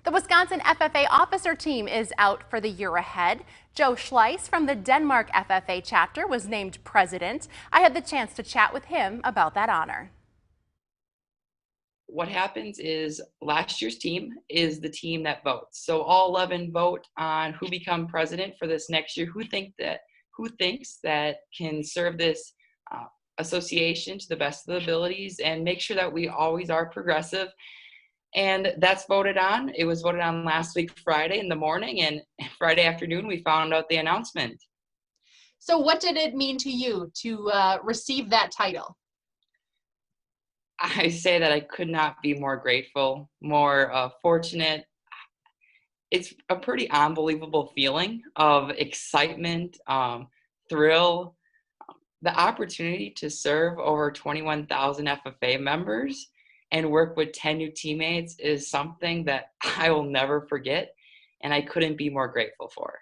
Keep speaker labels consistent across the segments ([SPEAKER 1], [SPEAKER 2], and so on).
[SPEAKER 1] The Wisconsin FFA officer team is out for the year ahead. Joe Schleiss from the Denmark FFA chapter was named president. I had the chance to chat with him about that honor.
[SPEAKER 2] What happens is last year's team is the team that votes. So all 11 vote on who become president for this next year, who thinks that can serve this association to the best of the abilities and make sure that we always are progressive. And that's voted on. It was voted on last week, Friday in the morning, and Friday afternoon, we found out the announcement.
[SPEAKER 3] So what did it mean to you to receive that title?
[SPEAKER 2] I say that I could not be more grateful, more fortunate. It's a pretty unbelievable feeling of excitement, thrill, the opportunity to serve over 21,000 FFA members and work with 10 new teammates is something that I will never forget, and I couldn't be more grateful for.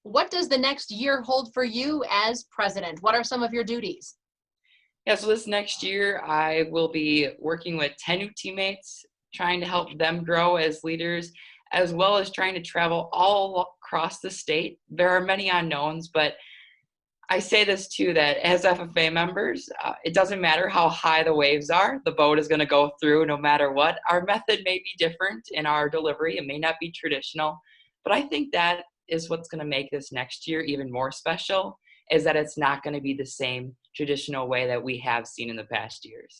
[SPEAKER 3] What does the next year hold for you as president? What are some of your duties?
[SPEAKER 2] Yeah, so this next year, I will be working with 10 new teammates, trying to help them grow as leaders, as well as trying to travel all across the state. There are many unknowns, but I say this too, that as FFA members, it doesn't matter how high the waves are, the boat is going to go through no matter what. Our method may be different in our delivery. It may not be traditional, but I think that is what's going to make this next year even more special, is that it's not going to be the same traditional way that we have seen in the past years.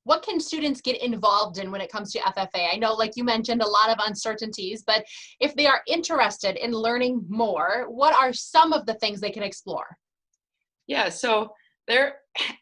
[SPEAKER 3] What can students get involved in when it comes to FFA? I know, like you mentioned, a lot of uncertainties, but if they are interested in learning more, what are some of the things they can explore?
[SPEAKER 2] Yeah, so their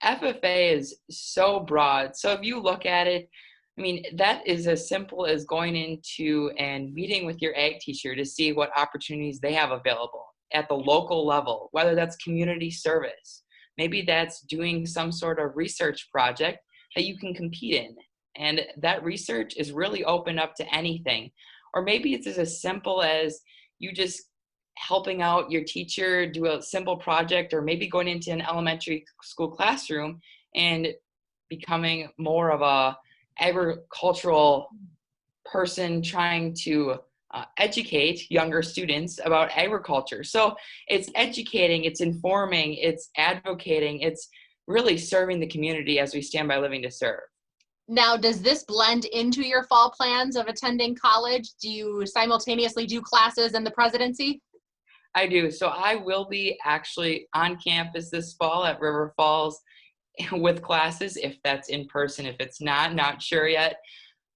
[SPEAKER 2] FFA is so broad. So if you look at it, I mean, that is as simple as going into and meeting with your ag teacher to see what opportunities they have available at the local level, whether that's community service. Maybe that's doing some sort of research project that you can compete in. And that research is really open up to anything. Or maybe it's as simple as you just helping out your teacher do a simple project, or maybe going into an elementary school classroom and becoming more of a agricultural person trying to educate younger students about agriculture. So it's educating, it's informing, it's advocating, it's really serving the community as we stand by living to serve.
[SPEAKER 3] Now, does this blend into your fall plans of attending college? Do you simultaneously do classes and the presidency?
[SPEAKER 2] I do. So I will be actually on campus this fall at River Falls with classes, if that's in person. If it's not sure yet.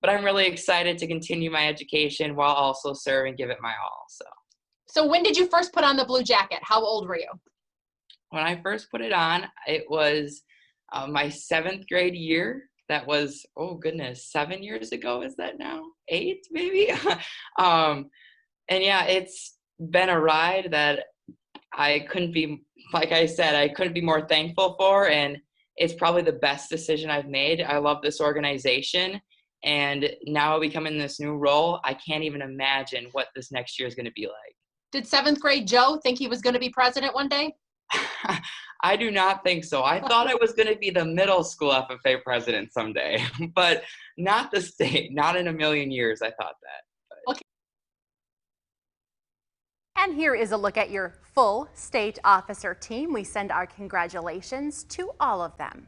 [SPEAKER 2] But I'm really excited to continue my education while also serve and give it my all.
[SPEAKER 3] So when did you first put on the blue jacket? How old were you?
[SPEAKER 2] When I first put it on, it was my 7th grade year. That was, oh goodness, 7 years ago. Is that now? 8 maybe? And yeah, it's been a ride that I couldn't be, like I said, I couldn't be more thankful for. And it's probably the best decision I've made. I love this organization. And now becoming this new role, I can't even imagine what this next year is going to be like.
[SPEAKER 3] Did 7th grade Joe think he was going to be president one day?
[SPEAKER 2] I do not think so. I thought I was going to be the middle school FFA president someday, but not the state. Not in a million years, I thought that.
[SPEAKER 3] Okay.
[SPEAKER 1] And here is a look at your full state officer team. We send our congratulations to all of them.